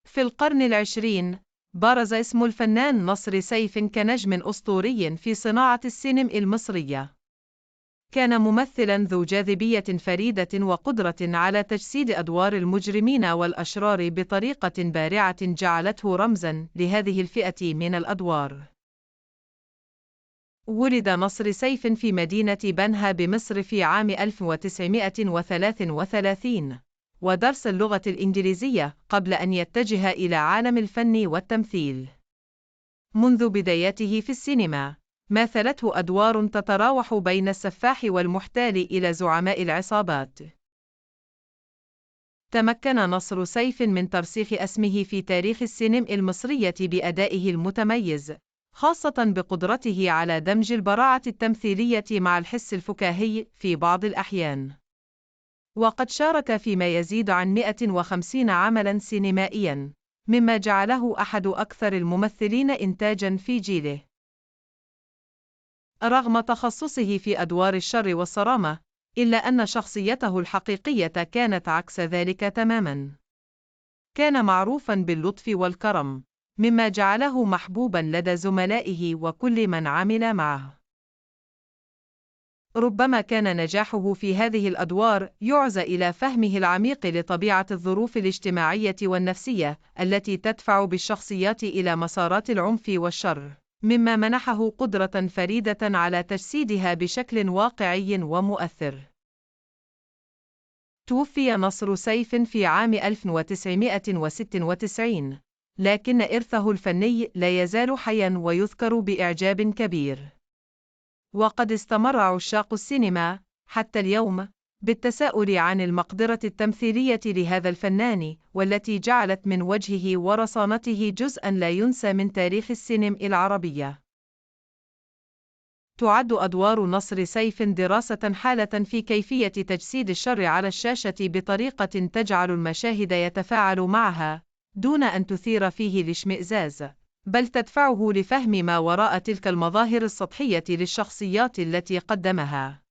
في القرن العشرين، برز اسم الفنان نصر سيف كنجم أسطوري في صناعة السينما المصرية. كان ممثلاً ذو جاذبية فريدة وقدرة على تجسيد أدوار المجرمين والأشرار بطريقة بارعة جعلته رمزاً لهذه الفئة من الأدوار. ولد نصر سيف في مدينة بنها بمصر في عام 1933، ودرس اللغة الإنجليزية قبل أن يتجه إلى عالم الفن والتمثيل. منذ بداياته في السينما، مثلته أدوار تتراوح بين السفاح والمحتال إلى زعماء العصابات. تمكن نصر سيف من ترسيخ اسمه في تاريخ السينما المصرية بأدائه المتميز، خاصة بقدرته على دمج البراعة التمثيلية مع الحس الفكاهي في بعض الأحيان. وقد شارك في ما يزيد عن 150 عملاً سينمائياً، مما جعله أحد أكثر الممثلين إنتاجاً في جيله. رغم تخصصه في أدوار الشر والصرامة، إلا أن شخصيته الحقيقية كانت عكس ذلك تماماً. كان معروفاً باللطف والكرم، مما جعله محبوباً لدى زملائه وكل من عمل معه. ربما كان نجاحه في هذه الأدوار يعزى إلى فهمه العميق لطبيعة الظروف الاجتماعية والنفسية التي تدفع بالشخصيات إلى مسارات العنف والشر، مما منحه قدرة فريدة على تجسيدها بشكل واقعي ومؤثر. توفي نصر سيف في عام 1996، لكن إرثه الفني لا يزال حياً ويذكر بإعجاب كبير. وقد استمر عشاق السينما حتى اليوم بالتساؤل عن المقدرة التمثيلية لهذا الفنان، والتي جعلت من وجهه ورصانته جزءاً لا ينسى من تاريخ السينما العربية. تعد أدوار نصر سيف دراسة حالة في كيفية تجسيد الشر على الشاشة بطريقة تجعل المشاهد يتفاعل معها، دون أن تثير فيه الاشمئزاز، بل تدفعه لفهم ما وراء تلك المظاهر السطحية للشخصيات التي قدمها.